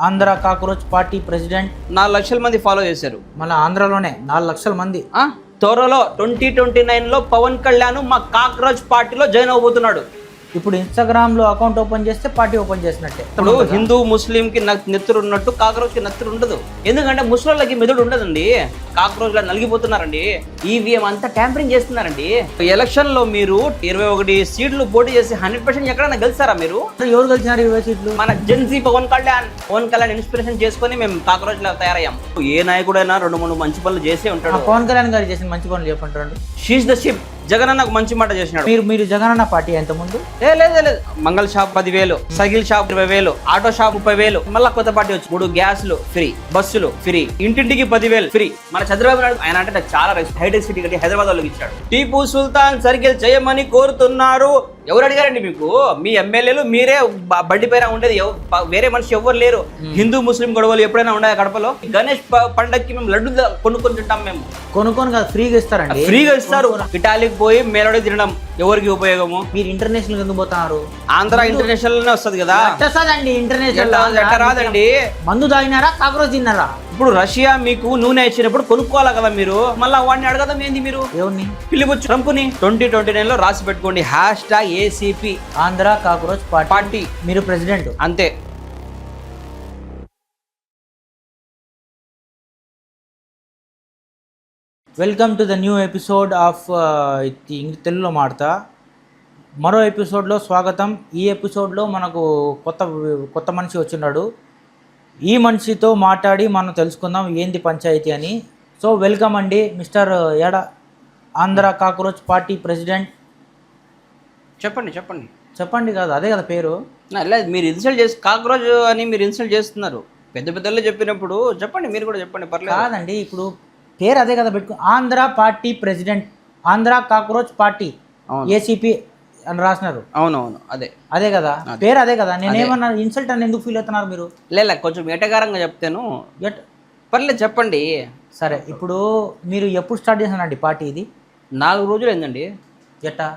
Andhra cockroach party president 4 లక్షల మంది follow చేశారు. మన ఆంధ్రలోనే 4 లక్షల మంది. త్వరలో 2029లో పవన్ కళ్యాణ్ మా కాక్రోచ్ పార్టీలో జాయిన్ అవబోతున్నాడు. ఇప్పుడు ఇన్స్టాగ్రామ్లో అకౌంట్ ఓపెన్ చేస్తే పార్టీ ఓపెన్ చేసినట్టే. ఇప్పుడు హిందూ ముస్లింకి నెత్తురు ఉన్నట్టు కాక్రోచ్కి నెత్తురు ఉండదు. ఎందుకంటే ముస్లింలకి మెదడు ఉండదండి. కాక్రోచ్లా నలిగిపోతున్నారండి. ఈవీఎం అంతా ట్యాంపరింగ్ చేస్తున్నారండి. ఎలక్షన్లో మీరు 21 సీట్లు పోటీ చేసి 100% ఎక్కడైనా గెలిచారా మీరు? ఎవరు గెలిచినారు 20 సీట్లు? మన జెన్సీ పవన్ కళ్యాణ్ ఇన్స్పిరేషన్ చేసుకొని మేము కాక్రోచ్ లా తయారయ్యాం. ఏ నాయకుడైనా 2-3 మంచి పనులు చేసే ఉంటాడు. పవన్ కళ్యాణ్ గారు చేసిన మంచి పనులు చెప్పంటారు. She's the ship. జగన్ అన్నకు మంచి మాట చేసినాడు. మీరు జగనన్న పార్టీ ఎంత ముందు? లేదు. మంగళ shop 10,000, cycle shop 20,000, auto shop 30,000. మళ్ళీ కొత్త పార్టీ వచ్చి 3 గ్యాస్లు ఫ్రీ, బస్సులు ఫ్రీ, ఇంటింటికి 10,000 ఫ్రీ. మన చంద్రబాబు నాయుడు ఆయన అంటే నాకు చాలా హైటెక్ సిటీ కట్టి హైదరాబాద్ వాళ్ళకి ఇచ్చాడు. టీపు సుల్తాన్ సర్కిల్ చేయమని కోరుతున్నారు. ఎవరు అడిగారండి మీకు? మీ ఎమ్మెల్యేలు మీరే. బండి పైన ఉండేది వేరే మనిషి ఎవరు లేరు. హిందూ ముస్లిం గొడవలు ఎప్పుడైనా ఉన్నాయా కడపలో? గణేష్ పండక్కి మేము లడ్డు కొనుక్కొని తింటాం. మేము కొనుక్కొని కాదు, ఫ్రీగా ఇస్తారండి. ఫ్రీగా ఇస్తారు. ఇటాలీకి పోయి మేలడే తినడం ఎవరికి ఉపయోగము? మీరు ఇంటర్నేషనల్ ఎందుకు పోతున్నారు? ఆంధ్ర ఇంటర్నేషనల్ వస్తుంది కదా. ఇంటర్నేషనల్ రాదండి. మందు తాగినారా, కాక్రోచ్ తిన్నారా? ఇప్పుడు రష్యా మీకు నూనె ఇచ్చినప్పుడు కొనుక్కోవాలి కదా మీరు. మళ్ళీ వాడిని అడగదాం ఏంది మీరు? ఎవరిని పిలివచ్చు? ట్రంప్ని 2029లో రాసి పెట్టుకోండి. #ACP Andhra cockroach party. మీరు ప్రెసిడెంట్ అంతే. Welcome to the new episode of తెలుగులో మాడతా. మరో ఎపిసోడ్లో స్వాగతం. ఈ ఎపిసోడ్లో మనకు కొత్త మనిషి వచ్చిన్నాడు. ఈ మనిషితో మాట్లాడి మనం తెలుసుకుందాం ఏంది పంచాయతీ అని. సో వెల్కమ్ అండి mister Andhra cockroach party president. చెప్పండి కాదు, అదే కదా పేరు. లేదు, మీరు ఇన్సల్ట్ చేసి కాక్రోచ్ అని మీరు ఇన్సల్ట్ చేస్తున్నారు. పెద్దలు చెప్పినప్పుడు చెప్పండి, మీరు కూడా చెప్పండి, పర్లేదు. కాదండి, ఇప్పుడు పేరు అదే కదా పెట్టుకో. Andhra party president, Andhra cockroach party ACP అని రాసినారు. అవునవును, అదే కదా పేరు, అదే కదా. నేనేమన్నా ఇన్సల్ట్ అని ఎందుకు ఫీల్ అవుతున్నారు మీరు? లేదు, కొంచెం ఎటగారంగా చెప్తాను. పర్లేదు, చెప్పండి. సరే, ఇప్పుడు మీరు ఎప్పుడు స్టార్ట్ చేశానండి పార్టీ? ఇది 4 రోజులు అయిందండి. ఎట్టా?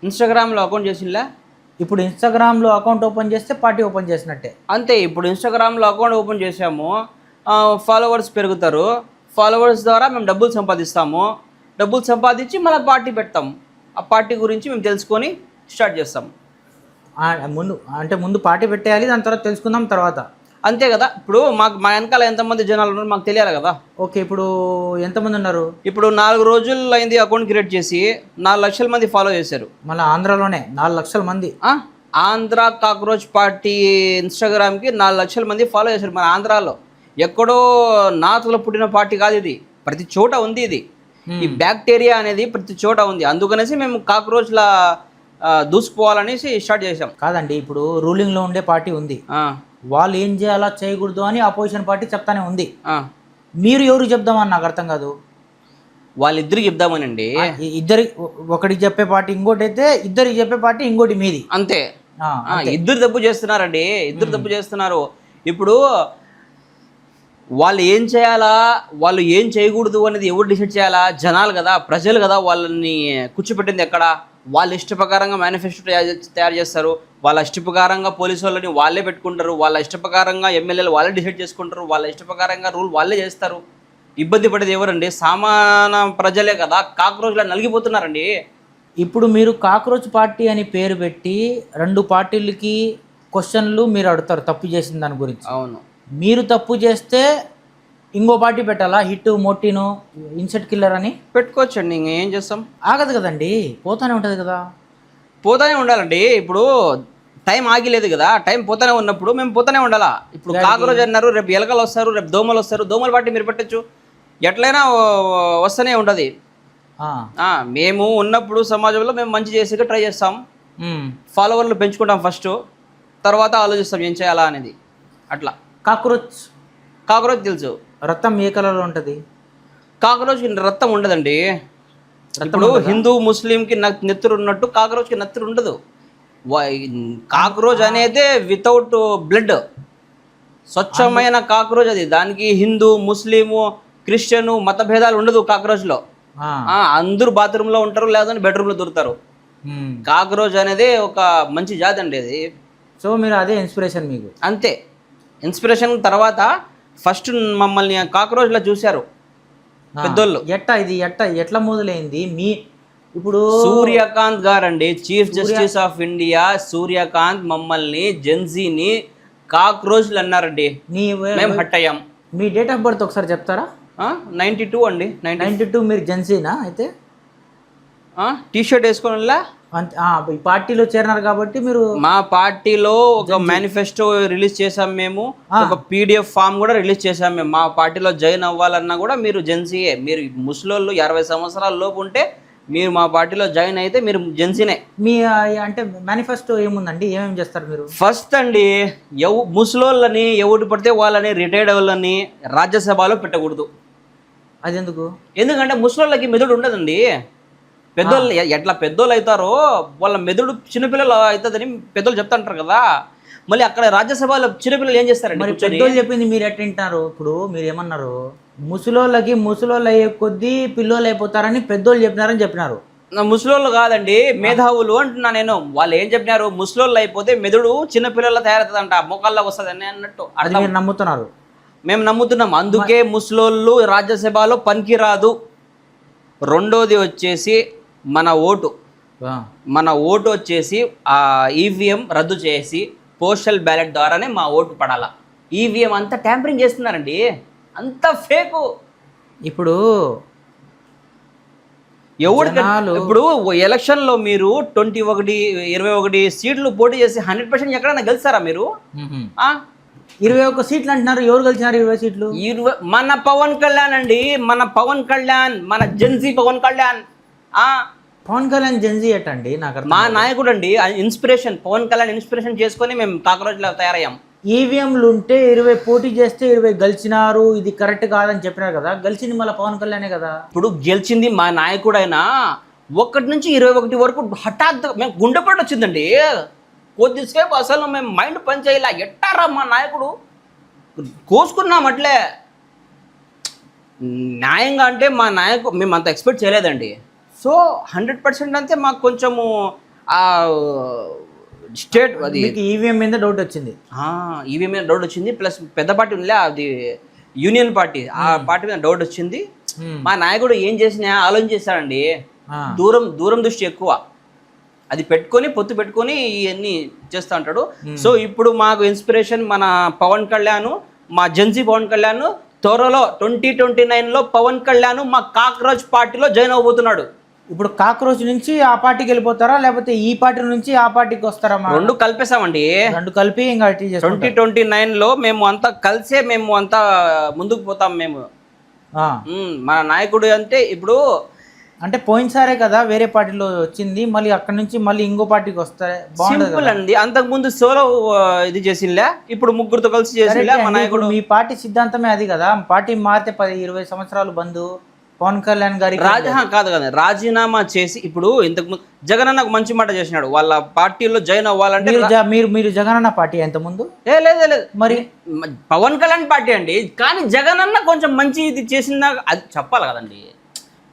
ఇన్స్టాగ్రామ్లో అకౌంట్ చేసిందా? ఇప్పుడు ఇన్స్టాగ్రామ్లో అకౌంట్ ఓపెన్ చేస్తే పార్టీ ఓపెన్ చేసినట్టే. అంతే. ఇప్పుడు ఇన్స్టాగ్రామ్లో అకౌంట్ ఓపెన్ చేసాము, ఫాలోవర్స్ పెరుగుతారు. ఫాలోవర్స్ ద్వారా మేము డబ్బులు సంపాదిస్తాము. డబ్బులు సంపాదించి మన పార్టీ పెడతాం. ఆ పార్టీ గురించి మేము తెలుసుకొని స్టార్ట్ చేస్తాం. ముందు పార్టీ పెట్టేయాలి, దాని తర్వాత తెలుసుకుందాం తర్వాత. అంతే కదా. ఇప్పుడు మా వెనకాల ఎంతమంది జనాలు ఉన్నారు మాకు తెలియాలి కదా. ఓకే, ఇప్పుడు ఎంతమంది ఉన్నారు? ఇప్పుడు 4 రోజులు అయింది అకౌంట్ క్రియేట్ చేసి 4 లక్షల మంది ఫాలో చేశారు. మన ఆంధ్రాలోనే 4 లక్షల మంది. ఆంధ్ర కాక్రోచ్ పార్టీ ఇన్స్టాగ్రామ్కి 4 లక్షల మంది ఫాలో చేశారు. మన ఆంధ్రాలో ఎక్కడో నాతులో పుట్టిన పార్టీ కాదు ఇది, ప్రతి చోట ఉంది ఇది. ఈ బ్యాక్టీరియా అనేది ప్రతి చోట ఉంది. అందుకనేసి మేము కాక్రోచ్లా దూసుకుపోవాలనేసి స్టార్ట్ చేసాం. కాదండి, ఇప్పుడు రూలింగ్లో ఉండే పార్టీ ఉంది, వాళ్ళు ఏం చేయాలా చేయకూడదు అని అపోజిషన్ పార్టీ చెప్తానే ఉంది. మీరు ఎవరికి చెప్దామని నాకు అర్థం కాదు. వాళ్ళిద్దరికి చెప్దామనండి. ఒకటికి చెప్పే పార్టీ ఇంకోటి అయితే, ఇద్దరికి చెప్పే పార్టీ ఇంకోటి మీది. అంతే. ఇద్దరు తప్పు చేస్తున్నారండి, ఇద్దరు తప్పు చేస్తున్నారు. ఇప్పుడు వాళ్ళు ఏం చేయాలా, వాళ్ళు ఏం చేయకూడదు అనేది ఎవరు డిసైడ్ చేయాలా? జనాలు కదా, ప్రజలు కదా. వాళ్ళని కూర్చోపెట్టింది ఎక్కడ? వాళ్ళ ఇష్ట ప్రకారంగా మేనిఫెస్టో తయారు చేస్తారు. వాళ్ళ ఇష్ట ప్రకారంగా పోలీసు వాళ్ళని వాళ్ళే పెట్టుకుంటారు. వాళ్ళ ఇష్ట ప్రకారంగా ఎమ్మెల్యేలు వాళ్ళే డిసైడ్ చేసుకుంటారు. వాళ్ళ ఇష్ట ప్రకారంగా రూల్ వాళ్ళే చేస్తారు. ఇబ్బంది పడేది ఎవరండి? సామాన్య ప్రజలే కదా. కాక్రోచ్లా నలిగిపోతున్నారండి. ఇప్పుడు మీరు కాక్రోచ్ పార్టీ అని పేరు పెట్టి 2 పార్టీలకి క్వశ్చన్లు మీరు అడుగుతారు తప్పు చేసిన దాని గురించి. అవును. మీరు తప్పు చేస్తే ఇంకో పార్టీ పెట్టాలా? హిట్, మోటిను, ఇన్సెట్ కిల్లర్ అని పెట్టుకోవచ్చండి. ఇంకేం చేస్తాం? ఆగదు కదండి, పోతానే ఉంటుంది కదా. పోతానే ఉండాలండి. ఇప్పుడు టైం ఆగిలేదు కదా, టైం పోతానే ఉన్నప్పుడు మేము పోతానే ఉండాలా. ఇప్పుడు కాక్రోచ్ అన్నారు, రేపు ఎలకలు వస్తారు, రేపు దోమలు వస్తారు. దోమల పార్టీ మీరు పెట్టచ్చు, ఎట్లయినా వస్తూనే ఉంటుంది. మేము ఉన్నప్పుడు సమాజంలో మేము మంచి చేసేగా ట్రై చేస్తాం. ఫాలోవర్లు పెంచుకుంటాం ఫస్ట్, తర్వాత ఆలోచిస్తాం ఏం చేయాలా అనేది. అట్లా. కాక్రోచ్ తెలుసు. రక్తం ఏ కలర్లో ఉంటుంది? కాక్రోచ్ రక్తం ఉండదండి. ఇప్పుడు హిందూ ముస్లింకి నెత్తురు ఉన్నట్టు కాక్రోచ్కి నెత్తురు ఉండదు. కాక్రోచ్ అనేది వితౌట్ బ్లడ్, స్వచ్ఛమైన కాక్రోచ్ అది. దానికి హిందూ, ముస్లిము, క్రిస్టియను మత భేదాలు ఉండదు కాక్రోచ్లో. అందరూ బాత్రూంలో ఉంటారు, లేదంటే బెడ్రూమ్లో దొరుకుతారు. కాక్రోచ్ అనేది ఒక మంచి జాతి అండి అది. సో మీరు అదే ఇన్స్పిరేషన్ మీకు? అంతే. ఇన్స్పిరేషన్ తర్వాత ఫస్ట్ మమ్మల్ని కాక్రోచ్లా చూశారు పెద్దోళ్ళు. ఎట్లా మొదలైంది మీ ఇప్పుడు సూర్యకాంత్ గారండి, chief justice of India Suryakant మమ్మల్ని జెన్జీని కాక్రోచ్లు అన్నారండి. మేము హట్ అయ్యాం. మీ డేట్ ఆఫ్ బర్త్ ఒకసారి చెప్తారా? 92 అండి. 92. మీరు జెన్సీనా అయితే? టీ షర్ట్ వేసుకోవాలా? ఈ పార్టీలో చేరినారు కాబట్టి మీరు. మా పార్టీలో ఒక మేనిఫెస్టో రిలీజ్ చేసాం మేము, ఒక పీడిఎఫ్ ఫామ్ కూడా రిలీజ్ చేసాం మేము. మా పార్టీలో జాయిన్ అవ్వాలన్నా కూడా మీరు జెన్సీయే. మీరు ముసలోళ్ళు 60 సంవత్సరాల లోపు ఉంటే మీరు మా పార్టీలో జాయిన్ అయితే మీరు జెన్సీనే. మీ అంటే మేనిఫెస్టో ఏముందండి? ఏమేమి చేస్తారు మీరు? ఫస్ట్ అండి, ముసలోళ్ళని ఎవరు పడితే వాళ్ళని రిటైర్డ్ వాళ్ళని రాజ్యసభలో పెట్టకూడదు. అది ఎందుకు? ఎందుకంటే ముసలోళ్ళకి మెదడు ఉండదండి. పెద్దోళ్ళు ఎట్లా పెద్దోళ్ళు అవుతారో వాళ్ళ మెదడు చిన్నపిల్లలు అవుతుందని పెద్దోళ్ళు చెప్తుంటారు కదా. మళ్ళీ అక్కడ రాజ్యసభలో చిన్నపిల్లలు ఏం చేస్తారండి? మరి పెద్దోళ్ళు చెప్పింది మీరు ఎట్లా వింటారు? ఇప్పుడు మీరు ఏమన్నారు? ముసలోళ్ళు అయ్యే కొద్దీ పిల్లోళ్ళు అయిపోతారని పెద్దోళ్ళు చెప్పినారు. ముసలోళ్ళు కాదండి, మేధావులు అంటున్నా నేను. వాళ్ళు ఏం చెప్పినారు? ముసలోళ్ళు అయిపోతే మెదడు చిన్నపిల్లల తయారవుతుందంట, మోకాళ్ళకి వస్తుందని అన్నట్టు. అది మీరు నమ్ముతున్నారు? మేము నమ్ముతున్నాం. అందుకే ముసలోళ్ళు రాజ్యసభలో పనికిరాదు. రెండోది వచ్చేసి మన ఓటు వచ్చేసి ఆ ఈవీఎం రద్దు చేసి పోస్టల్ బ్యాలెట్ ద్వారానే మా ఓటు పడాలా. ఈవీఎం అంతా ట్యాంపరింగ్ చేస్తున్నారండి, అంత ఫేకు. ఇప్పుడు ఇప్పుడు ఎలక్షన్లో మీరు 21 సీట్లు పోటీ చేసి 100% ఎక్కడైనా గెలిచారా మీరు? 21 సీట్లు అంటున్నారు. ఎవరు గెలిచినారు 20 సీట్లు? మన పవన్ కళ్యాణ్ అండి, మన జెన్జీ పవన్ కళ్యాణ్. పవన్ కళ్యాణ్ జెన్జీ ఎట్టండి? నాకు మా నాయకుడు అండి, ఇన్స్పిరేషన్. పవన్ కళ్యాణ్ ఇన్స్పిరేషన్ చేసుకొని మేము కాక్రోచ్లా తయారయ్యాం. ఈవీఎంలు ఉంటే 20 పోటీ చేస్తే 20 గెలిచినారు, ఇది కరెక్ట్ కాదని చెప్పినారు కదా. గెలిచింది మళ్ళీ పవన్ కళ్యాణే కదా. ఇప్పుడు గెలిచింది మా నాయకుడైనా 1 నుంచి 21 వరకు హఠాత్ మేము గుండెపోటు వచ్చిందండి. కొద్దిసేపు అసలు మేము మైండ్ పని చేయాల. ఎట్టారా మా నాయకుడు కోసుకున్నాం అట్లే. న్యాయంగా అంటే మా మేము అంత ఎక్స్పెక్ట్ చేయలేదండి. సో 100% అంతే మాకు కొంచెము స్టేట్ అది ఈవీఎం మీద డౌట్ వచ్చింది. ఈవీఎం మీద డౌట్ వచ్చింది. ప్లస్ పెద్ద పార్టీ ఉందిలే, అది యూనియన్ పార్టీ, ఆ పార్టీ మీద డౌట్ వచ్చింది. మా నాయకుడు ఏం చేసినా ఆలోచన చేశాడండి. దూరం దృష్టి ఎక్కువ. అది పొత్తు పెట్టుకొని ఇవన్నీ చేస్తూ ఉంటాడు. సో ఇప్పుడు మాకు ఇన్స్పిరేషన్ మన పవన్ కళ్యాణ్, మా జెన్జీ పవన్ కళ్యాణ్. త్వరలో 2029లో పవన్ కళ్యాణ్ మా కాక్రోచ్ పార్టీలో జాయిన్ అవబోతున్నాడు. ఇప్పుడు కాక్రోచ్ నుంచి ఆ పార్టీకి వెళ్ళిపోతారా, లేకపోతే ఈ పార్టీ నుంచి ఆ పార్టీకి వస్తారా? రెండు కలిపేసామండి. రెండు కలిపి ఇంకా 2029లో మేము అంతా కలిసే మేము అంతా ముందుకు పోతాం. మేము మన నాయకుడు అంటే ఇప్పుడు అంటే పోయినసారే కదా వేరే పార్టీలో వచ్చింది, మళ్ళీ అక్కడ నుంచి మళ్ళీ ఇంకో పార్టీకి వస్తాయి. సింపుల్ అండి. అంతకుముందు సోలో ఇది చేసిందిలే, ఇప్పుడు ముగ్గురుతో కలిసి చేసిందిలే మా నాయకుడు. మీ పార్టీ సిద్ధాంతమే అది కదా. పార్టీ మారితే 10-20 సంవత్సరాలు బంధు పవన్ కళ్యాణ్ గారి కాదు కదా, రాజీనామా చేసి ఇప్పుడు ఇంతకుముందు జగన్ అన్న ఒక మంచి మాట చేసినాడు. వాళ్ళ పార్టీలో జాయిన్ అవ్వాలంటే మీరు జగన్ అన్న పార్టీ ఎంతముందు? లేదు మరి పవన్ కళ్యాణ్ పార్టీ అండి. కానీ జగన్ అన్న కొంచెం మంచి ఇది చేసిందా అది చెప్పాలి కదండి.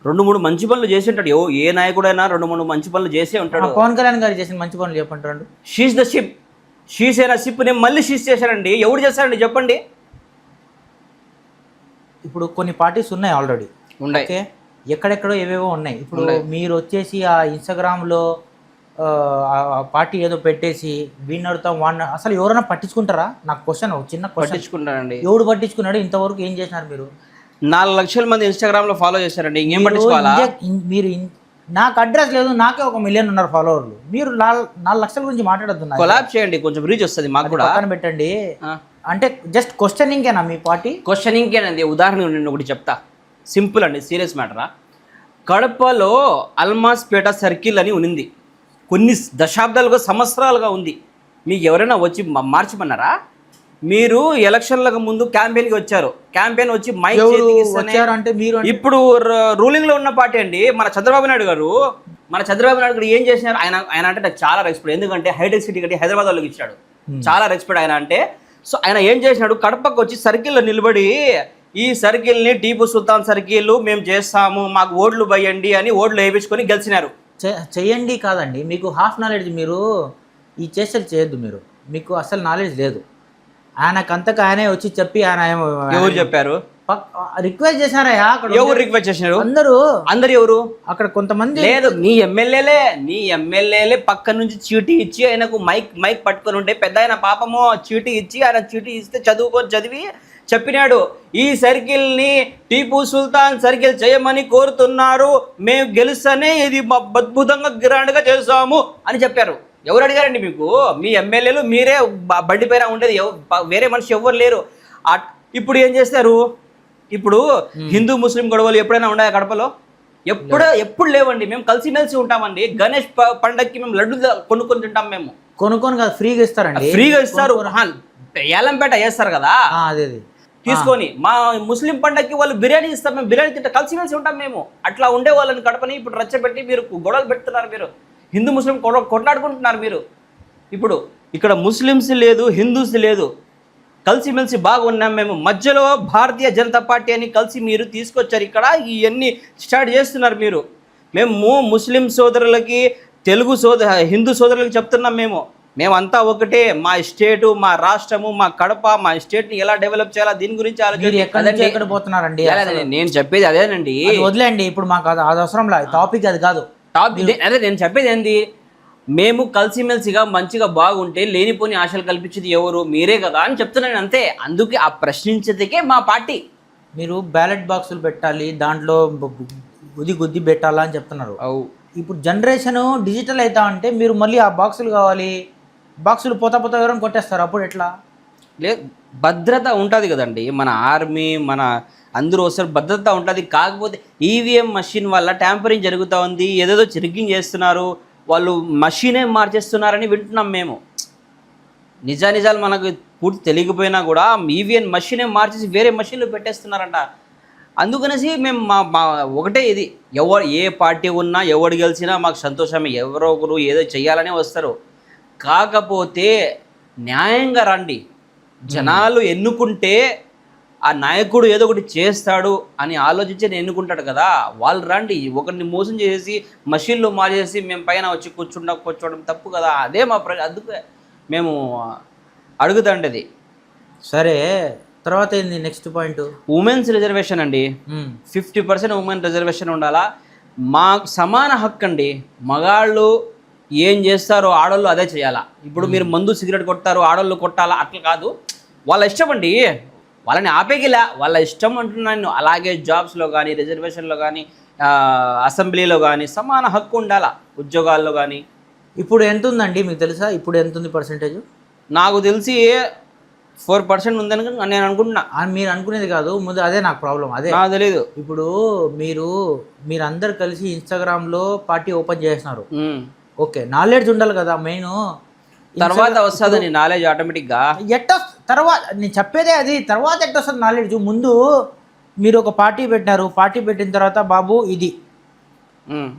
2-3 మంచి పనులు చేసి ఉంటాడు. ఏ నాయకుడైనా 2-3 మంచి పనులు చేసే ఉంటాడు. పవన్ కళ్యాణ్ గారు చేసిన మంచి పనులు చెప్పంటారు. షీస్ ద షిప్, షీస్ అయిన షిప్ నేను మళ్ళీ షీస్ చేశానండి. ఎవడు చేశారండి చెప్పండి? ఇప్పుడు కొన్ని పార్టీస్ ఉన్నాయి ఆల్రెడీ, ఓకే, ఎక్కడెక్కడో ఏవేవో ఉన్నాయి. ఇప్పుడు మీరు వచ్చేసి ఆ ఇన్స్టాగ్రామ్లో పార్టీ ఏదో పెట్టేసి విన్నడుతాం వాడిన అసలు ఎవరైనా పట్టించుకుంటారా? నాకు క్వశ్చన్, చిన్న క్వశ్చన్. పట్టించుకుంటారండి. ఎవడు పట్టించుకున్నాడు? ఇంతవరకు ఏం చేసినారు మీరు? 4 లక్షల మంది ఇన్స్టాగ్రామ్ లో ఫాలో చేశారండి. ఇంకేం పట్టించుకోవాలా? మీరు నాకు అడ్రస్ లేదు, నాకే 1 మిలియన్ ఉన్నారు ఫాలోవర్లు. మీరు 4 లక్షల గురించి మాట్లాడుతున్నారు. కొలాబ్ చేయండి, కొంచెం రీచ్ వస్తుంది మాకు కూడా. పక్కన పెట్టండి. అంటే జస్ట్ క్వశ్చనింగేనా మీ పార్టీ? క్వశ్చనింగేనండి. ఉదాహరణ నేను ఒకటి చెప్తా, సింపుల్ అండి, సీరియస్ మ్యాటరా. కడపలో అల్మాస్పేట సర్కిల్ అని ఉంది. కొన్ని దశాబ్దాలుగా సంవత్సరాలుగా ఉంది. మీకు ఎవరైనా వచ్చి మార్చమన్నారా? మీరు ఎలక్షన్లకు ముందు క్యాంపెయిన్కి వచ్చారు. క్యాంపెయిన్ వచ్చి మైక్ అంటే మీరు ఇప్పుడు రూలింగ్లో ఉన్న పార్టీ అండి మన చంద్రబాబు నాయుడు గారు. ఏం చేసినారు? ఆయన అంటే నాకు చాలా రెస్పెక్ట్. ఎందుకంటే హైటెక్ సిటీ కట్టి హైదరాబాద్ వాళ్ళకి ఇచ్చాడు. చాలా రెస్పెక్ట్ ఆయన అంటే. సో ఆయన ఏం చేసినాడు? కడపకు వచ్చి సర్కిల్లో నిలబడి ఈ సర్కిల్ని టీపు సుల్తాన్ సర్కిల్ మేము చేస్తాము, మాకు ఓట్లు వేయండి అని ఓట్లు వేయించుకొని గెలిచినారు. చెయ్యండి కాదండి, మీకు హాఫ్ నాలెడ్జ్. మీరు ఈ చేష్టలు చేయొద్దు. మీకు అసలు నాలెడ్జ్ లేదు. ఆయనకంతకు ఆయనే వచ్చి చెప్పి ఆయన ఎవరు చెప్పారు? రిక్వెస్ట్ చేశారయ్యా అక్కడ. ఎవరు రిక్వెస్ట్ చేసినారు? అందరూ ఎవరు? అక్కడ కొంతమంది. లేదు, నీ ఎమ్మెల్యేలే పక్క నుంచి చీటీ ఇచ్చి ఆయనకు మైక్ పట్టుకొని ఉంటే పెద్ద ఆయన పాపము చీటీ ఇచ్చి ఆయన చీటీ ఇస్తే చదివి చెప్పినాడు, ఈ సర్కిల్ ని టీపు సుల్తాన్ సర్కిల్ చేయమని కోరుతున్నారు, మేము గెలుస్తేనే ఇది అద్భుతంగా గ్రాండ్ గా చేస్తాము అని చెప్పారు. ఎవరు అడిగారండి మీకు? మీ ఎమ్మెల్యేలు మీరే బండి పైన ఉండేది, వేరే మనిషి ఎవరు లేరు. ఇప్పుడు ఏం చేస్తారు? ఇప్పుడు హిందూ ముస్లిం గొడవలు ఎప్పుడైనా ఉన్నాయా కడపలో? ఎప్పుడు లేవండి. మేము కలిసిమెలిసి ఉంటామండి. గణేష్ పండగకి మేము లడ్డు కొనుక్కొని తింటాం. మేము కొనుక్కొని కాదు, ఫ్రీగా ఇస్తారండి. ఫ్రీగా ఇస్తారు. ఏలంపేట చేస్తారు కదా, అదే తీసుకొని. మా ముస్లిం పండగకి వాళ్ళు బిర్యానీ ఇస్తారు, మేము బిర్యానీ తింటాం, కలిసిమెలిసి ఉంటాం మేము. అట్లా ఉండే వాళ్ళని కడపని ఇప్పుడు రచ్చబెట్టి మీరు గొడవలు పెడుతున్నారు. మీరు హిందూ ముస్లిం కొట్లాడుకుంటున్నారు మీరు. ఇప్పుడు ఇక్కడ ముస్లిమ్స్ లేదు, హిందూస్ లేదు, కలిసిమెలిసి బాగా ఉన్నాం మేము. మధ్యలో భారతీయ జనతా పార్టీ అని కలిసి మీరు తీసుకొచ్చారు. ఇక్కడ ఇవన్నీ స్టార్ట్ చేస్తున్నారు మీరు. మేము ముస్లిం సోదరులకి, హిందూ సోదరులకి చెప్తున్నాం, మేమంతా ఒకటే. మా స్టేటు, మా రాష్ట్రము, మా కడప, మా స్టేట్ని ఎలా డెవలప్ చేయాలా దీని గురించి ఆలోచించండి. నేను చెప్పేది అదేనండి. వదిలేండి, ఇప్పుడు మాకు అది అవసరం లేదు. టాపిక్ అది కాదు. అదే నేను చెప్పేది ఏంది, మేము కలిసిమెలిసిగా మంచిగా బాగుంటే లేనిపోని ఆశలు కల్పించేది ఎవరు? మీరే కదా అని చెప్తున్నాను అంతే. అందుకే ఆ ప్రశ్నించేదికే మా పార్టీ. మీరు బ్యాలెట్ బాక్సులు పెట్టాలి, దాంట్లో గుద్ది పెట్టాలా అని చెప్తున్నారు. ఇప్పుడు జనరేషన్ డిజిటల్ అవుతా అంటే మీరు మళ్ళీ ఆ బాక్సులు కావాలి, బాక్సులు పోతా ఎవరైనా కొట్టేస్తారు. అప్పుడు ఎట్లా? లేదు, భద్రత ఉంటుంది కదండి. మన ఆర్మీ, మన అందరూ వస్తారు, భద్రత ఉంటుంది. కాకపోతే ఈవీఎం మషిన్ వల్ల ట్యాంపరింగ్ జరుగుతూ ఉంది, ఏదేదో చెరిగింగ్ చేస్తున్నారు, వాళ్ళు మషీనే మార్చేస్తున్నారని వింటున్నాం మేము. నిజాలు మనకు పూర్తి తెలియకపోయినా కూడా ఈవీఎం మషీనే మార్చేసి వేరే మషీన్లు పెట్టేస్తున్నారంట. అందుకనేసి మేము మా ఒకటే ఇది, ఏ పార్టీ ఉన్నా ఎవడు గెలిచినా మాకు సంతోషమే. ఎవరో ఒకరు ఏదో చెయ్యాలనే వస్తారు. కాకపోతే న్యాయంగా రండి. జనాలు ఎన్నుకుంటే ఆ నాయకుడు ఏదో ఒకటి చేస్తాడు అని ఆలోచించి ఎన్నుకుంటాడు కదా, వాళ్ళు రండి. ఒకరిని మోసం చేసి మషిన్లో మార్చేసి మేము పైన వచ్చి కూర్చోవడం తప్పు కదా. అదే మా అందుకే మేము అడుగుతాండేది. సరే, తర్వాత ఏంది నెక్స్ట్ పాయింట్? ఉమెన్స్ రిజర్వేషన్ అండి. 50% ఉమెన్ రిజర్వేషన్ ఉండాలా. మాకు సమాన హక్కు అండి. మగాళ్ళు ఏం చేస్తారో ఆడవాళ్ళు అదే చేయాలా. ఇప్పుడు మీరు మందు సిగరెట్ కొడతారు, ఆడవాళ్ళు కొట్టాలా, అట్లా కాదు. వాళ్ళ ఇష్టం అండి, వాళ్ళని ఆపేగిలా, వాళ్ళ ఇష్టం అంటున్నాను. అలాగే జాబ్స్లో కానీ, రిజర్వేషన్లో కానీ, అసెంబ్లీలో కానీ సమాన హక్కు ఉండాలా, ఉద్యోగాల్లో కానీ. ఇప్పుడు ఎంత ఉందండి మీకు తెలుసా? ఇప్పుడు ఎంత ఉంది పర్సెంటేజ్? నాకు తెలిసి 4% ఉందని నేను అనుకుంటున్నా. మీరు అనుకునేది కాదు ముందు, అదే నాకు ప్రాబ్లం. అదే నాకు తెలియదు. ఇప్పుడు మీరందరు కలిసి ఇన్స్టాగ్రామ్లో పార్టీ ఓపెన్ చేస్తున్నారు. ఓకే, నాలెడ్జ్ ఉండాలి కదా మెయిన్. తర్వాత వస్తుందని నాలెడ్జ్ ఆటోమేటిక్గా తర్వాత నేను చెప్పేదే అది. తర్వాత ఎట్ట వస్తుంది నాలెడ్జ్? ముందు మీరు ఒక పార్టీ పెట్టినారు, పార్టీ పెట్టిన తర్వాత బాబు ఇది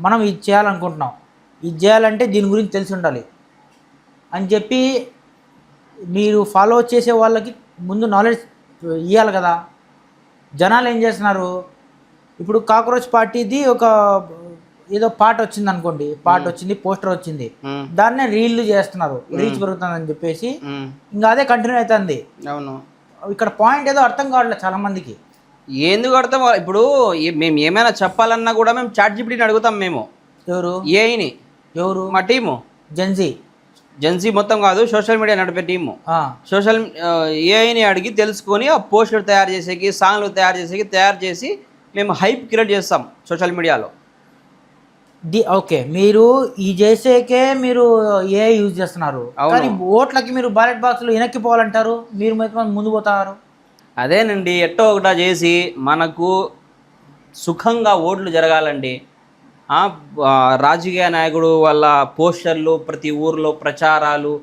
మనం ఇది చేయాలనుకుంటున్నాం, ఇది చేయాలంటే దీని గురించి తెలిసి ఉండాలి అని చెప్పి మీరు ఫాలో చేసే వాళ్ళకి ముందు నాలెడ్జ్ ఇవ్వాలి కదా. జనాలు ఏం చేస్తున్నారు, ఇప్పుడు కాక్రోచ్ పార్టీది ఒక ఏదో పాట వచ్చింది అనుకోండి, పాట వచ్చింది, పోస్టర్ వచ్చింది, దాన్నే రీళ్లు చేస్తున్నారు, రీచ్ పెరుగుతుందని చెప్పేసి ఇంకా అదే కంటిన్యూ అవుతుంది. అవును, ఇక్కడ పాయింట్ ఏదో అర్థం కావట్లేదు చాలా మందికి. ఎందుకు అర్థం? ఇప్పుడు మేము ఏమైనా చెప్పాలన్నా కూడా మేము చాట్ జీపీటీని అడుగుతాం. మేము ఏఐని. ఎవరు? మా టీము జెన్సీ మొత్తం కాదు, సోషల్ మీడియా నడిపే టీము. ఏఐని అడిగి తెలుసుకొని ఆ పోస్టర్ తయారు చేసేకి, సాంగ్లు తయారు చేసి మేము హైప్ క్రియేట్ చేస్తాం సోషల్ మీడియాలో. ఓకే, మీరు ఈ చేసేకే మీరు ఏ యూజ్ చేస్తున్నారు, కానీ ఓట్లకి మీరు బ్యాలెట్ బాక్స్లో వెనక్కి పోవాలంటారు, మీరు ముందు పోతారు. అదేనండి, ఎట్టో ఒకటా చేసి మనకు సుఖంగా ఓట్లు జరగాలండి. రాజకీయ నాయకుడు వాళ్ళ పోస్టర్లు, ప్రతి ఊర్లో ప్రచారాలు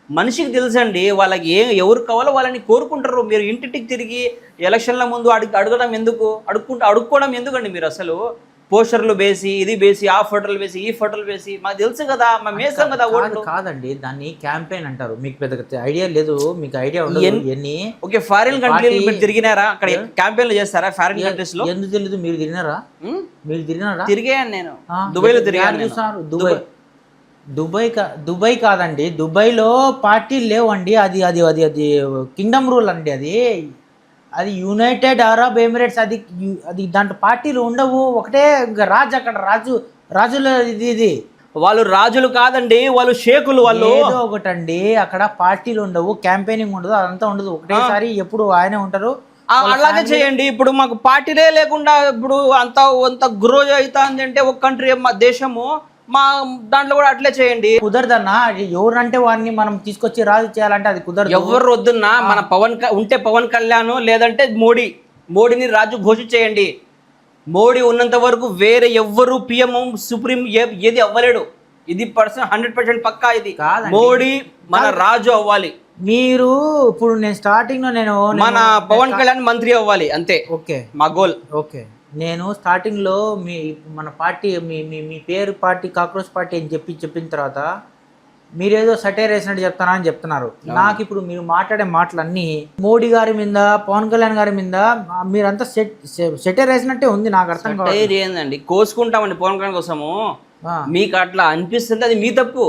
మనిషికి తెలుసండి. వాళ్ళకి ఎవరు కావాలో వాళ్ళని కోరుకుంటారు. మీరు ఇంటింటికి తిరిగి ఎలక్షన్ల ముందు అడగడం ఎందుకు, అడుక్కోవడం ఎందుకండి? మీరు అసలు పోస్టర్లు వేసి, ఇది వేసి, ఆ ఫోటోలు వేసి, ఈ ఫోటోలు వేసి, మాకు తెలుసు కదా, మేము వేస్తాం కదా ఓట్లు. కాదండి, దాన్ని క్యాంపెయిన్ అంటారు. మీకు పెద్ద ఐడియా లేదు, మీకు ఐడియా ఉండదు. ఓకే, ఫారిన్ కంట్రీలు మీరు తిరిగినారా? అక్కడ క్యాంపెయిన్లు చేస్తారా ఫారిన్ కంట్రీస్ లో? ఎందుకు తెలియదు? మీరు తిరిగినారా? తిరిగాను నేను, దుబాయ్ లో తిరిగాను. దుబాయ్ దుబాయ్ కాదండి, దుబాయ్లో పార్టీలు లేవండి. అది అది అది అది కింగ్డమ్ రూల్ అండి. అది యునైటెడ్ అరబ్ ఎమిరేట్స్. అది దాంట్లో పార్టీలు ఉండవు. ఒకటే రాజు, అక్కడ రాజుల ఇది వాళ్ళు రాజులు కాదండి, వాళ్ళు షేకులు. వాళ్ళు ఏదో ఒకటండి, అక్కడ పార్టీలు ఉండవు, క్యాంపెయినింగ్ ఉండదు, అదంతా ఉండదు. ఒకటేసారి ఎప్పుడు ఆయనే ఉంటారు. అలాగే చేయండి. ఇప్పుడు మాకు పార్టీలే లేకుండా ఇప్పుడు అంత గ్రో అవుతుంది అంటే ఒక కంట్రీ, మా దేశము, మా దాంట్లో కూడా అట్లే చేయండి. కుదరదన్నా. ఎవరంటే వాడిని మనం తీసుకొచ్చి రాజు చేయాలంటే అది కుదరదు. ఎవరు వద్దున్నా, మన పవన్ కళ్యాణ్ లేదంటే మోడీని రాజు ఘోషించేయండి. మోడీ ఉన్నంత వరకు వేరే ఎవ్వరు పిఎం సుప్రీం ఏది అవ్వలేడు. ఇది 100% పక్కా. ఇది మోడీ మన రాజు అవ్వాలి. మీరు ఇప్పుడు నేను స్టార్టింగ్ లో మన పవన్ కళ్యాణ్ మంత్రి అవ్వాలి, అంతే. ఓకే, మా గోల్. ఓకే. నేను స్టార్టింగ్ లో మన పార్టీ మీ పేరు పార్టీ కాక్రోచ్ పార్టీ అని చెప్పిన తర్వాత మీరేదో సటైర్ వేసినట్టు చెప్తానని చెప్తున్నారు. నాకు ఇప్పుడు మీరు మాట్లాడే మాటలన్నీ మోడీ గారి మీద, పవన్ కళ్యాణ్ గారి మీద మీరంతా సెటైర్ వేసినట్టే ఉంది. నాకు అర్థం కాదు. ఏందండి, కోసుకుంటామండి పవన్ కళ్యాణ్ కోసము. మీకు అట్లా అనిపిస్తుంది, అది మీ తప్పు.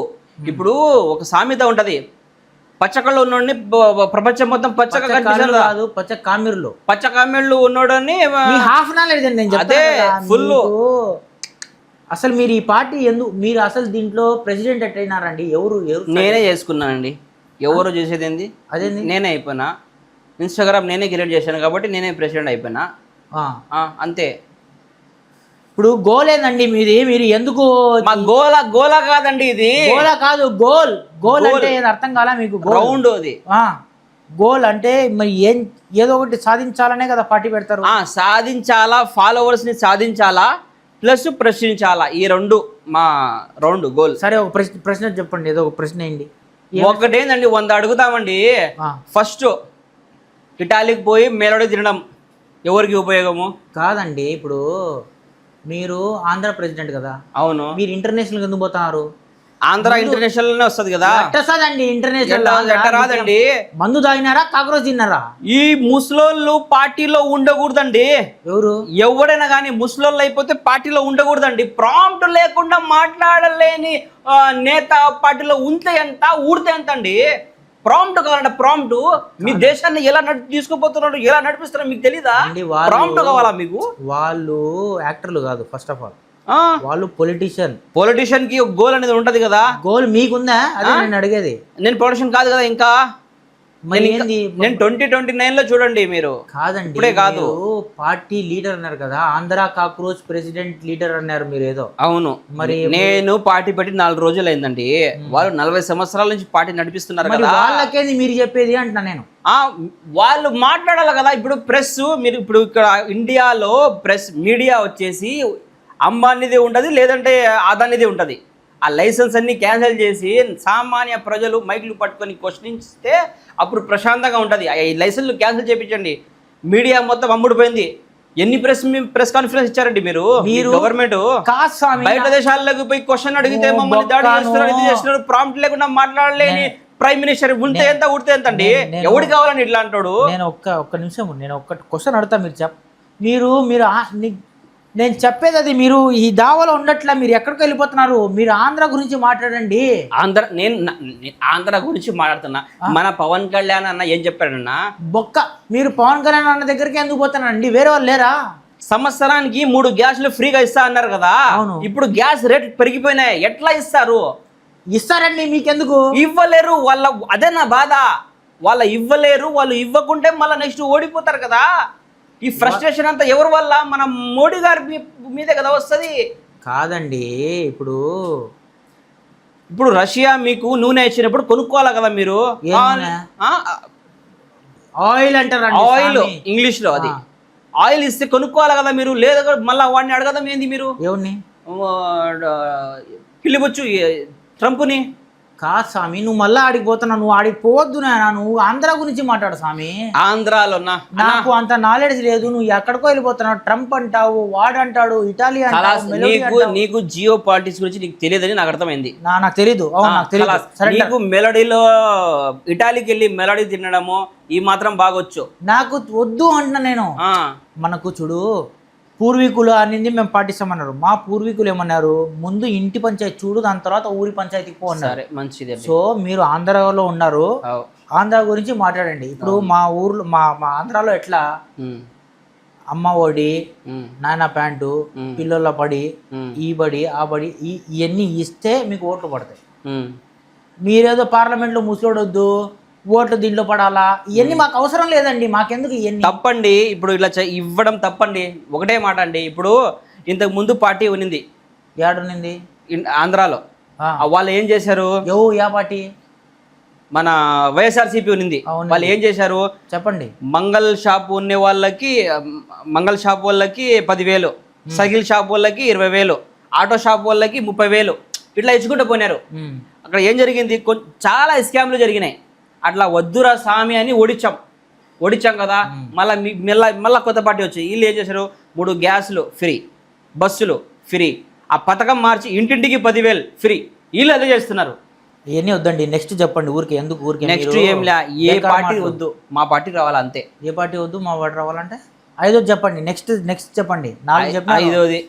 ఇప్పుడు ఒక సామెత ఉంటది, పచ్చకళ్ళు ఉన్నోడిని ప్రపంచం మొత్తం పచ్చగా కనిపిస్తుంది కాదు, పచ్చ కామెర్లు ఉన్నోడని హాఫ్ నాలెడ్జ్ అండి. అదే ఫుల్. అసలు మీరు ఈ పార్టీ మీరు అసలు దీంట్లో ప్రెసిడెంట్ ఎట్టయినారండి? ఎవరు నేనే చేసుకున్నానండి. ఎవరు చేసేది ఏంది? అదే నేనే అయిపోయినా. ఇన్స్టాగ్రామ్ నేనే క్రియేట్ చేశాను కాబట్టి నేనే ప్రెసిడెంట్ అయిపోయినా, అంతే. ఇప్పుడు గోల్ ఏందండి మీది? మీరు ఎందుకు గోలా కాదండి, ఇది గోలా కాదు, గోల్ అంటే అర్థం కాలా మీకు? రౌండ్ అది. గోల్ అంటే మరి ఏదో ఒకటి సాధించాలనే కదా పార్టీ పెడతారు. సాధించాలా, ఫాలోవర్స్ ని సాధించాలా, ప్లస్ ప్రశ్నించాలా, ఈ రెండు మా రౌండ్ గోల్. సరే, ఒక ప్రశ్న చెప్పండి, ఏదో ఒక ప్రశ్న ఏంటి? ఒకటేందండి, 100 అడుగుతామండి. ఫస్ట్ ఇటాలీకి పోయి మెలోడీ తినడం ఎవరికి ఉపయోగము? కాదండి, ఇప్పుడు మీరు ఆంధ్ర ప్రెసిడెంట్ కదా. అవును. మీరు ఇంటర్నేషనల్ ఎందుకు పోతున్నారు? ఆంధ్ర ఇంటర్నేషనల్ వస్తుంది కదా. ఇంటర్నేషనల్ రాదండి. మందు తాగినారా, కాక్రోచ్ తిన్నారా? ఈ ముసలోళ్ళు పార్టీలో ఉండకూడదండి. ఎవడైనా కానీ ముసలోళ్ళు అయిపోతే పార్టీలో ఉండకూడదండి. ప్రాంప్ట్ లేకుండా మాట్లాడలేని నేత పార్టీలో ఉంటే ఎంత, ఊడితే ఎంత అండి? ప్రాంప్ట్ కావాలంటే ప్రాంప్ట్. మీ దేశాన్ని ఎలా తీసుకుపోతున్నారు, ఎలా నడిపిస్తున్నారు మీకు తెలీదా? ప్రాంప్ట్ కావాలా మీకు? వాళ్ళు యాక్టర్లు కాదు, ఫస్ట్ ఆఫ్ ఆల్ వాళ్ళు పొలిటీషియన్ కి ఒక గోల్ అనేది ఉంటది కదా. గోల్ మీకుందా? అదే నేను అడిగేది. నేను పొలిటీషియన్ కాదు కదా ఇంకా. నేను 2029 లో చూడండి మీరు. కాదండి, ఇప్పుడే కాదు. పార్టీ లీడర్ అన్నారు కదా, ఆంధ్ర కాక్రోచ్ ప్రెసిడెంట్ లీడర్ అన్నారు మీరు ఏదో. అవును, మరి నేను పార్టీ పెట్టి 4 రోజులు అయిందండి. వాళ్ళు 40 సంవత్సరాల నుంచి పార్టీ నడిపిస్తున్నారు కదా. వాళ్ళకేంది మీరు చెప్పేది అంటున్నా నేను. వాళ్ళు మాట్లాడాలి కదా. ఇప్పుడు ప్రెస్, మీరు ఇప్పుడు ఇక్కడ ఇండియాలో ప్రెస్ మీడియా వచ్చేసి అంబానీదే ఉంటుంది, లేదంటే అదానిదే ఉంటుంది. ఆ లైసెన్స్ అన్ని క్యాన్సిల్ చేసి సామాన్య ప్రజలు మైకులు పట్టుకొని క్వశ్చనిస్తే అప్పుడు ప్రశాంతంగా ఉంటుంది. ఈ లైసెన్స్లు క్యాన్సిల్ చేయించండి. మీడియా మొత్తం అమ్ముడిపోయింది. ఎన్ని ప్రెస్ కాన్ఫరెన్స్ ఇచ్చారండి మీరు గవర్నమెంట్? బయట దేశాలకు పోయి క్వశ్చన్ అడిగితే మమ్మల్ని దాడి చేస్తున్నారు, ఇది చేస్తున్నారు. ప్రాంప్ట్ లేకుండా మాట్లాడలేని ప్రైమ్ మినిస్టర్ ఉంటే ఎంత, ఉడితే ఎంత అండి? ఎవడు కావాలని ఇట్లా అంటాడు? నేను ఒక్క నిమిషం, నేను ఒక్క క్వశ్చన్ అడుగుతా. మీరు నేను చెప్పేది అది. మీరు ఈ దావలో ఉండట్లా, మీరు ఎక్కడికి వెళ్ళిపోతున్నారు? మీరు ఆంధ్ర గురించి మాట్లాడండి. నేను ఆంధ్ర గురించి మాట్లాడుతున్నా. మన పవన్ కళ్యాణ్ అన్న ఏం చెప్పాడన్నా? మీరు పవన్ కళ్యాణ్ అన్న దగ్గరికి ఎందుకు పోతున్నారండి? వేరే వాళ్ళు లేరా? సంవత్సరానికి 3 గ్యాస్లు ఫ్రీగా ఇస్తా అన్నారు కదా. ఇప్పుడు గ్యాస్ రేట్ పెరిగిపోయినాయి, ఎట్లా ఇస్తారు? ఇస్తారండి, మీకెందుకు ఇవ్వలేరు? అదే నా బాధ. వాళ్ళు ఇవ్వలేరు. వాళ్ళు ఇవ్వకుంటే మళ్ళీ నెక్స్ట్ ఓడిపోతారు కదా. ఈ ఫ్రస్ట్రేషన్ అంతా ఎవరి వల్ల? మన మోడీ గారి మీదే కదా వస్తుంది. కాదండి, ఇప్పుడు రష్యా మీకు నూనె ఇచ్చినప్పుడు కొనుక్కోవాలి కదా మీరు. ఆయిల్ అంటారు, ఆయిల్ ఇంగ్లీష్ లో. అది ఆయిల్ ఇస్తే కొనుక్కోవాలి కదా మీరు. లేదా మళ్ళీ వాడిని అడగదాం ఏంది మీరు? ఎవరిని పిలివచ్చు? ట్రంప్ని కాదు స్వామి, నువ్వు మళ్ళీ ఆడిపోతున్నావు. నువ్వు ఆడిపోవద్దు నాయన. నువ్వు ఆంధ్ర గురించి మాట్లాడు స్వామి. ఆంధ్రాలో నాకు అంత నాలెడ్జ్ లేదు. నువ్వు ఎక్కడికో వెళ్ళిపోతున్నావు. ట్రంప్ అంటావు, వాడంటాడు, ఇటాలీ అంటావు. నీకు జియో పాలిటిక్స్ గురించి నీకు తెలియదని నాకు అర్థమైంది. నాకు తెలీదు. నీకు మెలోడీలో ఇటాలీకి వెళ్ళి మెలోడీ తినడము ఈ మాత్రం బాగొచ్చు. నాకు వద్దు అంటున్నా నేను. మనకు చూడు, పూర్వీకులు అనేది మేము పాటిస్తామన్నారు. మా పూర్వీకులు ఏమన్నారు, ముందు ఇంటి పంచాయతీ చూడు, దాని తర్వాత ఊరి పంచాయతీకి పో అన్నారు. సరే మంచిది. సో మీరు ఆంధ్రాలో ఉన్నారు, ఆంధ్ర గురించి మాట్లాడండి. ఇప్పుడు మా ఊర్లో మా ఆంధ్రాలో ఎట్లా అమ్మ ఒడి, నాయన ప్యాంటు, పిల్లల బడి, ఈ బడి ఆ బడి ఇవన్నీ ఇస్తే మీకు ఓట్లు పడతాయి. మీరేదో పార్లమెంట్లో ముసలోడొద్దు, ఓట్లు దీంట్లో పడాలా, ఇవన్నీ మాకు అవసరం లేదండి. మాకెందుకు ఇవన్నీ? తప్పండి. ఇప్పుడు ఇలా ఇవ్వడం తప్పండి. ఒకటే మాట అండి, ఇప్పుడు ఇంతకు ముందు పార్టీ ఉన్నింది, ఏడునింది ఆంధ్రాలో. వాళ్ళు ఏం చేశారు? Yeah party? మన వైఎస్ఆర్సీపీ ఉన్నింది. వాళ్ళు ఏం చేశారు చెప్పండి. మంగళ షాప్ ఉండే వాళ్ళకి, మంగళ షాప్ వాళ్ళకి 10,000, సైకిల్ షాప్ వాళ్ళకి 20,000, ఆటో షాప్ వాళ్ళకి 30,000, ఇట్లా ఇచ్చుకుంటూ పోయినారు. అక్కడ ఏం జరిగింది, చాలా స్కామ్లు జరిగినాయి. అట్లా వద్దురా స్వామి అని ఓడించాం కదా. మళ్ళీ కొత్త పార్టీ వచ్చి వీళ్ళు ఏం చేశారు, 3 గ్యాసులు ఫ్రీ, బస్సులు ఫ్రీ, ఆ పథకం మార్చి ఇంటింటికి 10,000 ఫ్రీ. వీళ్ళు అదే చేస్తున్నారు. ఇవన్నీ వద్దండి, నెక్స్ట్ చెప్పండి. ఊరికి నెక్స్ట్ ఏం లే, ఏ పార్టీ వద్దు, మా పార్టీ రావాలా అంతే. ఏ పార్టీ వద్దు, మా పార్టీ రావాలంటే 5వ చెప్పండి. నెక్స్ట్ చెప్పండి. 4 చెప్పండి. 5వది,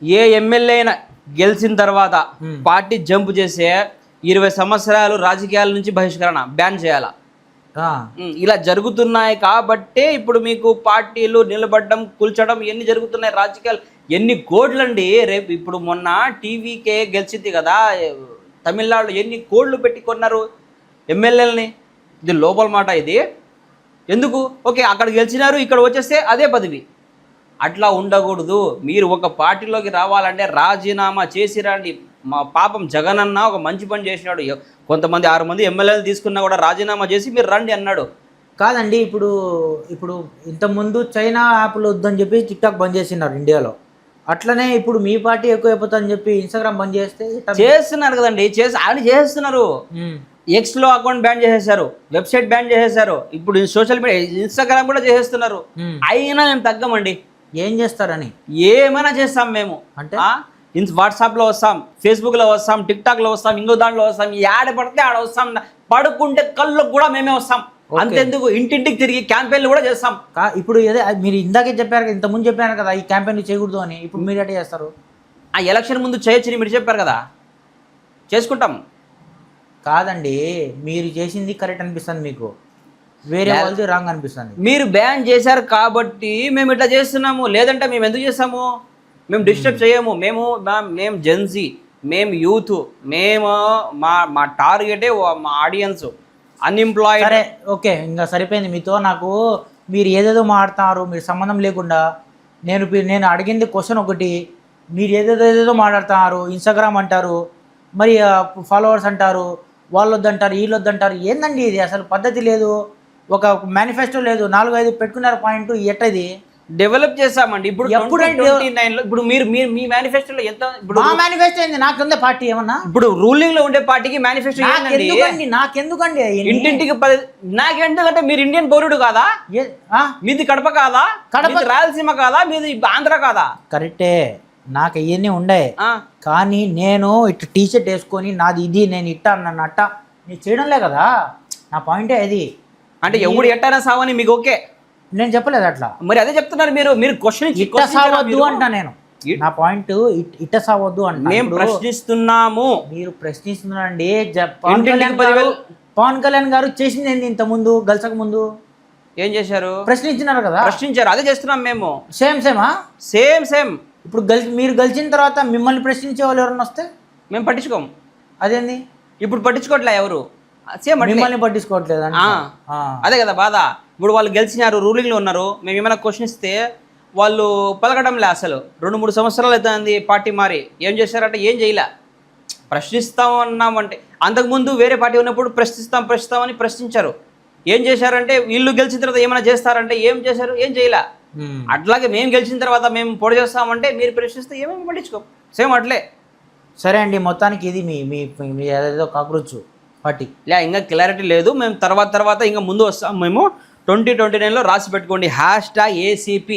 ఏ ఎమ్మెల్యే అయినా గెలిచిన తర్వాత పార్టీ జంప్ చేసే 20 సంవత్సరాలు రాజకీయాల నుంచి బహిష్కరణ బ్యాన్ చేయాలా. ఇలా జరుగుతున్నాయి కాబట్టే ఇప్పుడు మీకు పార్టీలు నిలబడడం, కూల్చడం ఇవన్నీ జరుగుతున్నాయి. రాజకీయాలు ఎన్ని కోట్లండి. రేపు ఇప్పుడు మొన్న టీవీకే గెలిచింది కదా తమిళనాడులో, ఎన్ని కోట్లు పెట్టి కొన్నారు ఎమ్మెల్యేలని. ఇది లోపల మాట. ఇది ఎందుకు? ఓకే, అక్కడ గెలిచినారు, ఇక్కడ వచ్చేస్తే అదే పదవి. అట్లా ఉండకూడదు. మీరు ఒక పార్టీలోకి రావాలంటే రాజీనామా చేసి రండి. మా పాపం జగన్ అన్న ఒక మంచి పని చేసినాడు. కొంతమంది 6 మంది ఎమ్మెల్యేలు తీసుకున్నా కూడా రాజీనామా చేసి మీరు రండి అన్నాడు. కాదండి, ఇప్పుడు ఇంతకుముందు చైనా యాప్లు వద్దని చెప్పి టిక్టాక్ బంద్ చేసినారు ఇండియాలో. అట్లనే ఇప్పుడు మీ పార్టీ ఎక్కువ అయిపోతుందని చెప్పి ఇన్స్టాగ్రామ్ బంద్ చేస్తే చేస్తున్నారు కదండి. ఆయన చేస్తున్నారు. ఎక్స్లో అకౌంట్ బ్యాన్ చేసేసారు, వెబ్సైట్ బ్యాన్ చేసేసారు, ఇప్పుడు సోషల్ మీడియా ఇన్స్టాగ్రామ్ కూడా చేసేస్తున్నారు. అయినా మేము తగ్గమండి. ఏం చేస్తారని? ఏమైనా చేస్తాం మేము. అంటే వాట్సాప్లో వస్తాం, ఫేస్బుక్లో వస్తాం, టిక్టాక్లో వస్తాం, ఇంకో దాంట్లో వస్తాం, ఆడ పడితే ఆడ వస్తాం. పడుకుంటే కళ్ళకు కూడా మేమే వస్తాం. అంతెందుకు, ఇంటింటికి తిరిగి క్యాంపెయిన్లు కూడా చేస్తాం. ఇప్పుడు ఏదో మీరు ఇందాకే చెప్పారు కదా, ఇంతకుముందు చెప్పారు కదా ఈ క్యాంపెయిన్ చేయకూడదు అని. ఇప్పుడు మీరు ఎట్లా చేస్తారు? ఆ ఎలక్షన్ ముందు చేయొచ్చని మీరు చెప్పారు కదా, చేసుకుంటాం. కాదండి, మీరు చేసింది కరెక్ట్ అనిపిస్తుంది, మీకు వేరే వాళ్ళది రాంగ్ అనిపిస్తుంది. మీరు బ్యాన్ చేశారు కాబట్టి మేము ఇట్లా చేస్తున్నాము. లేదంటే మేము ఎందుకు చేస్తాము? మేము డిస్టర్బ్ చేయము. మేము జెన్జీ, మేము యూత్, మేము మా టార్గెటే మా ఆడియన్స్ అన్ఎంప్లాయిడ్. సరే, ఓకే, ఇంకా సరిపోయింది మీతో. నాకు మీరు ఏదేదో మాట్లాడుతున్నారు, మీరు సంబంధం లేకుండా. నేను అడిగింది క్వశ్చన్ ఒకటి, మీరు ఏదేదో మాట్లాడుతున్నారు. ఇన్స్టాగ్రామ్ అంటారు, మరి ఫాలోవర్స్ అంటారు, వాళ్ళు వద్దంటారు, వీళ్ళు వద్దంటారు. ఏందండి ఇది? అసలు పద్ధతి లేదు, ఒక మేనిఫెస్టో లేదు, 4-5 పెట్టుకున్నారు పాయింట్. ఎట్టది డెవలప్ చేసామండి. ఇప్పుడు ఇప్పుడు మీరు మీ మేనిఫెస్టోలో ఎంత? ఇప్పుడు మా మేనిఫెస్టో ఏంది? నాకుందే పార్టీ ఏమన్నా? ఇప్పుడు రూలింగ్ లో ఉండే పార్టీకి మేనిఫెస్టో నాకెందుకండి? ఇంటింటికి నాకెందుకంటే మీరు ఇండియన్ పౌరుడు కాదా? మీది కడప కాదా? కడప రాయలసీమ కాదా? మీది ఆంధ్ర కాదా? కరెక్టే, నాకు ఇవన్నీ ఉండే. కానీ నేను ఇట్లా టీషర్ట్ వేసుకొని నాది ఇది, నేను ఇట్టా నన్ను అట్టా నేను చేయడంలే కదా. నా పాయింటే అది. అంటే ఎవడు ఎట్టైనా సావని మీకు ఓకే? నేను చెప్పలేదు అట్లా. మరి అదే చెప్తున్నారు మీరు క్వశ్చన్ ఇట్ట సావద్దు అంటా నేను. నా పాయింట్ ఇట్ట సావద్దు అంట. మేము ప్రశ్నిస్తున్నాము. మీరు ప్రశ్నిస్తున్నారండి. పవన్ కళ్యాణ్ గారు చేసింది ఏంది? ఇంత ముందు గెలిచక ముందు ఏం చేశారు? ప్రశ్నించినారు కదా. ప్రశ్నించారు, అదే చేస్తున్నాం మేము. సేమ్. ఇప్పుడు మీరు గెలిచిన తర్వాత మిమ్మల్ని ప్రశ్నించే వాళ్ళు ఎవరన్నా వస్తే మేము పట్టించుకోము. అదేంది? ఇప్పుడు పట్టించుకోవట్లే ఎవరు. సేమ్ మిమ్మల్ని పట్టించుకోవట్లేదు. అదే కదా బాధ. ఇప్పుడు వాళ్ళు గెలిచినారు, రూలింగ్లో ఉన్నారు, మేము ఏమైనా క్వశ్చన్ ఇస్తే వాళ్ళు పలకడంలే. అసలు 2-3 సంవత్సరాలు అవుతుంది పార్టీ మారి. ఏం చేశారంటే ఏం చేయలే. ప్రశ్నిస్తామన్నామంటే అంతకుముందు వేరే పార్టీ ఉన్నప్పుడు ప్రశ్నిస్తామని ప్రశ్నించారు. ఏం చేశారంటే వీళ్ళు గెలిచిన తర్వాత ఏమైనా చేస్తారంటే ఏం చేశారు? ఏం చేయలే. అట్లాగే మేము గెలిచిన తర్వాత మేము పొడి చేస్తామంటే మీరు ప్రశ్నిస్తే ఏమేమి పట్టించుకో. సేమ్ అట్లే. సరే అండి, మొత్తానికి ఇది మీ ఏదో కాక్రోచ్ పార్టీ. ఇంకా క్లారిటీ లేదు. మేము తర్వాత ఇంకా ముందు వస్తాం. మేము 2029లో రాసి పెట్టుకోండి, #ACP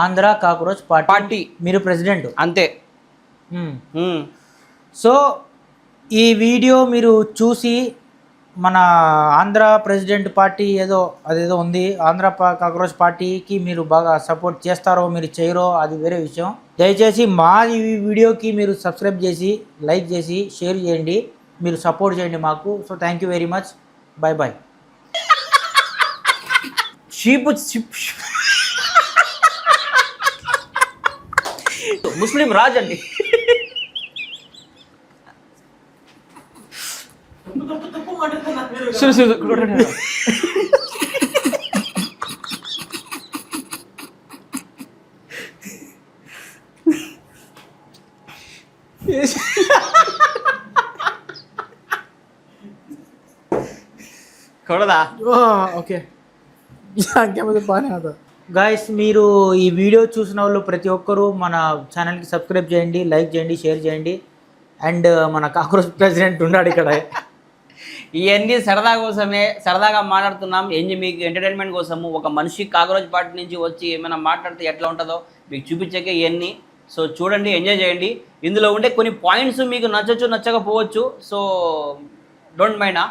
ఆంధ్ర కాక్రోచ్ పార్టీ. మీరు ప్రెసిడెంట్ అంతే. సో ఈ వీడియో మీరు చూసి మన ఆంధ్ర ప్రెసిడెంట్ పార్టీ అదేదో ఉంది, కాక్రోచ్ పార్టీకి మీరు బాగా సపోర్ట్ చేస్తారో మీరు చేయరో అది వేరే విషయం. దయచేసి మా ఈ వీడియోకి మీరు సబ్స్క్రైబ్ చేసి, లైక్ చేసి, షేర్ చేయండి, మీరు సపోర్ట్ చేయండి మాకు. So thank you very much. Bye bye. ముస్లిం రాజ్ అండి. కొడదా? ఓకే గాయస్, మీరు ఈ వీడియో చూసిన వాళ్ళు ప్రతి ఒక్కరూ మన ఛానల్కి సబ్స్క్రైబ్ చేయండి, లైక్ చేయండి, షేర్ చేయండి. అండ్ మన కాక్రోచ్ ప్రెసిడెంట్ ఉన్నాడు ఇక్కడ. ఇవన్నీ సరదా కోసమే, సరదాగా మాట్లాడుతున్నాం. మీకు ఎంటర్టైన్మెంట్ కోసము. ఒక మనిషి కాక్రోచ్ పార్టీ నుంచి వచ్చి ఏమైనా మాట్లాడితే ఎట్లా ఉంటుందో మీకు చూపించకే ఇవన్నీ. సో చూడండి, ఎంజాయ్ చేయండి. ఇందులో ఉండే కొన్ని పాయింట్స్ మీకు నచ్చచ్చు, నచ్చకపోవచ్చు. So don't mind.